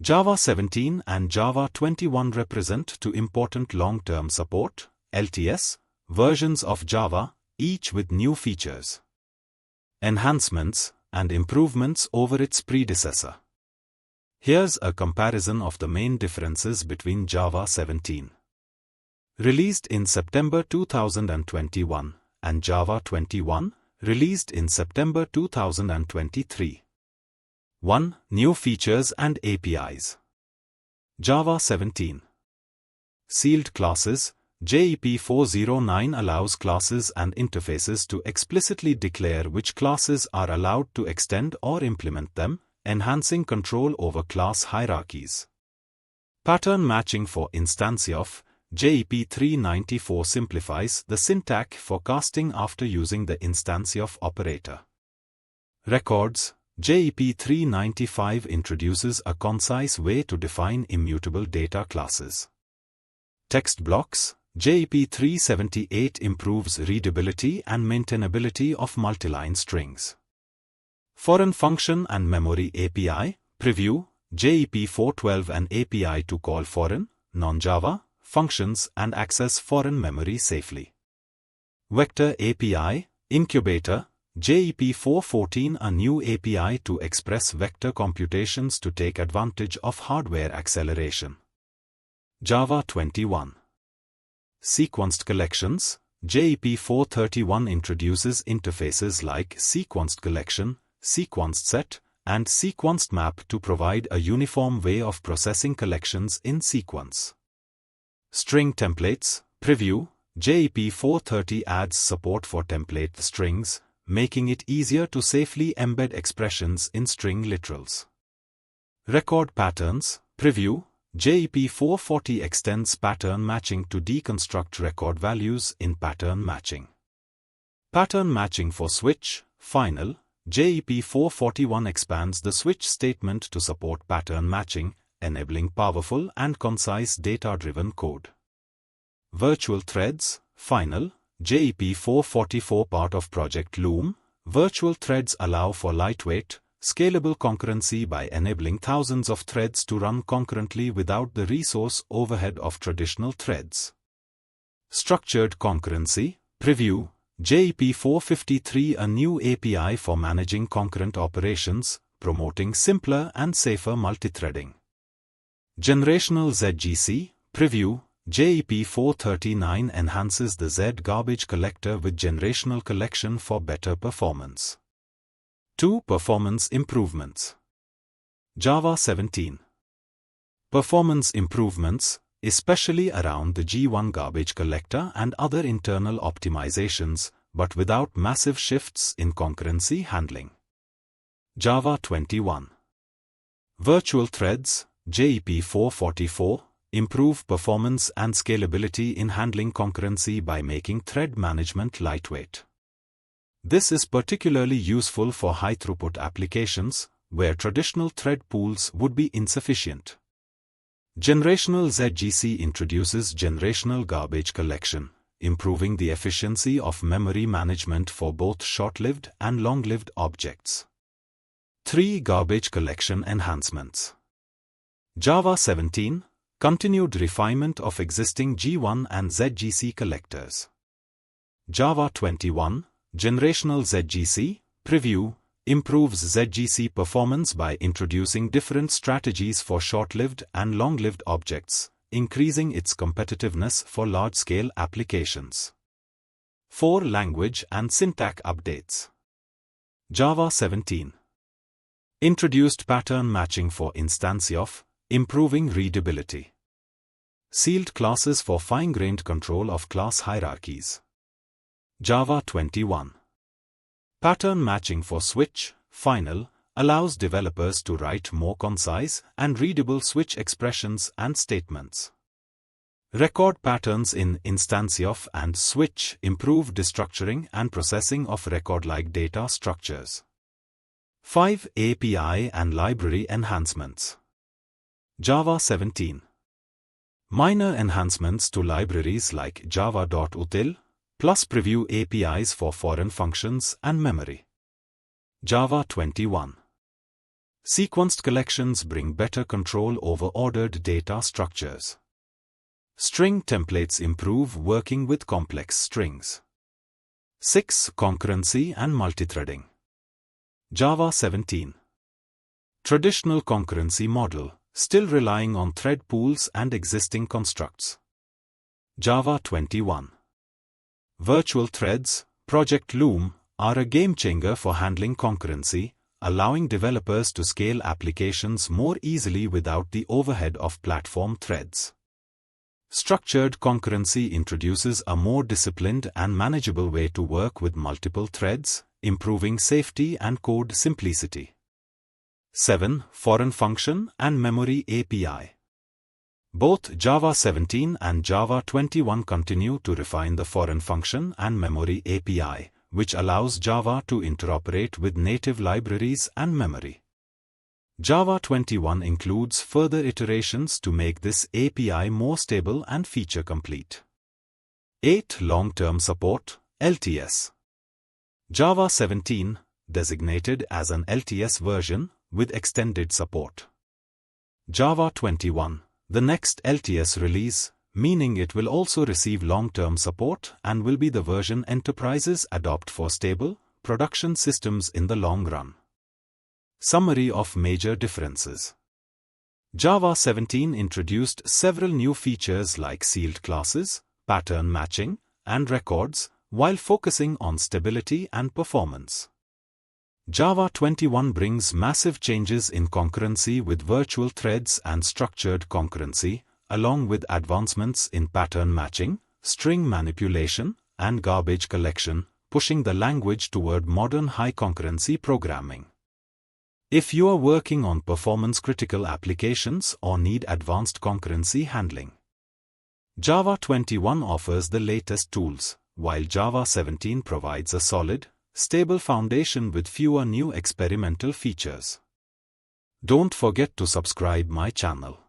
Java 17 and Java 21 represent two important long-term support (LTS) versions of Java, each with new features, enhancements, and improvements over its predecessor. Here's a comparison of the main differences between Java 17, released in September 2021, and Java 21, released in September 2023. 1. New features and APIs. Java 17. Sealed classes. JEP 409 allows classes and interfaces to explicitly declare which classes are allowed to extend or implement them, enhancing control over class hierarchies. Pattern matching for Instancy of. JEP 394 simplifies the syntax for casting after using the Instancy of operator. Records. JEP 395 introduces a concise way to define immutable data classes. Text blocks. JEP 378 improves readability and maintainability of multiline strings. Foreign function and memory API. Preview. JEP 412 an API to call foreign, non-Java functions and access foreign memory safely. Vector API. Incubator. JEP 414 a new API to express vector computations to take advantage of hardware acceleration. Java 21. Sequenced collections. JEP 431 introduces interfaces like sequenced collection, sequenced set, and sequenced map to provide a uniform way of processing collections in sequence. String templates. Preview. JEP 430 adds support for template strings, making it easier to safely embed expressions in string literals. Record patterns. Preview. JEP 440 extends pattern matching to deconstruct record values in pattern matching. Pattern matching for switch. Final. JEP 441 expands the switch statement to support pattern matching, enabling powerful and concise data-driven code. Virtual threads. Final. JEP 444 part of Project Loom. Virtual threads allow for lightweight, scalable concurrency by enabling thousands of threads to run concurrently without the resource overhead of traditional threads. Structured concurrency. Preview. JEP 453 a new API for managing concurrent operations, promoting simpler and safer multithreading. Generational ZGC. Preview. JEP 439 enhances the Z garbage collector with generational collection for better performance. 2. Performance improvements. Java 17. Performance improvements, especially around the G1 garbage collector and other internal optimizations, but without massive shifts in concurrency handling. Java 21. Virtual threads. JEP 444 improve performance and scalability in handling concurrency by making thread management lightweight. This is particularly useful for high-throughput applications, where traditional thread pools would be insufficient. Generational ZGC introduces generational garbage collection, improving the efficiency of memory management for both short-lived and long-lived objects. 3. Garbage collection enhancements. Java 17. Continued refinement of existing G1 and ZGC collectors. Java 21. Generational ZGC. Preview. Improves ZGC performance by introducing different strategies for short-lived and long-lived objects, increasing its competitiveness for large-scale applications. 4. Language and syntax updates. Java 17. Introduced pattern matching for Instancy of, improving readability. Sealed classes for fine-grained control of class hierarchies. Java 21. Pattern matching for switch, final, allows developers to write more concise and readable switch expressions and statements. Record patterns in Instancy of and switch improve destructuring and processing of record-like data structures. 5. API and library enhancements. Java 17. Minor enhancements to libraries like java.util, plus preview APIs for foreign functions and memory. Java 21. Sequenced collections bring better control over ordered data structures. String templates improve working with complex strings. 6. Concurrency and multithreading. Java 17. Traditional concurrency model, still relying on thread pools and existing constructs. Java 21. Virtual threads, Project Loom, are a game-changer for handling concurrency, allowing developers to scale applications more easily without the overhead of platform threads. Structured concurrency introduces a more disciplined and manageable way to work with multiple threads, improving safety and code simplicity. 7. Foreign function and memory API. Both Java 17 and Java 21 continue to refine the foreign function and memory API, which allows Java to interoperate with native libraries and memory. Java 21 includes further iterations to make this API more stable and feature-complete. 8. Long-term support, LTS. Java 17, designated as an LTS version, with extended support. Java 21, the next LTS release, meaning it will also receive long-term support and will be the version enterprises adopt for stable, production systems in the long run. Summary of major differences. Java 17 introduced several new features like sealed classes, pattern matching, and records, while focusing on stability and performance. Java 21 brings massive changes in concurrency with virtual threads and structured concurrency, along with advancements in pattern matching, string manipulation, and garbage collection, pushing the language toward modern high-concurrency programming. If you are working on performance-critical applications or need advanced concurrency handling, Java 21 offers the latest tools, while Java 17 provides a solid, stable foundation with fewer new experimental features. Don't forget to subscribe my channel.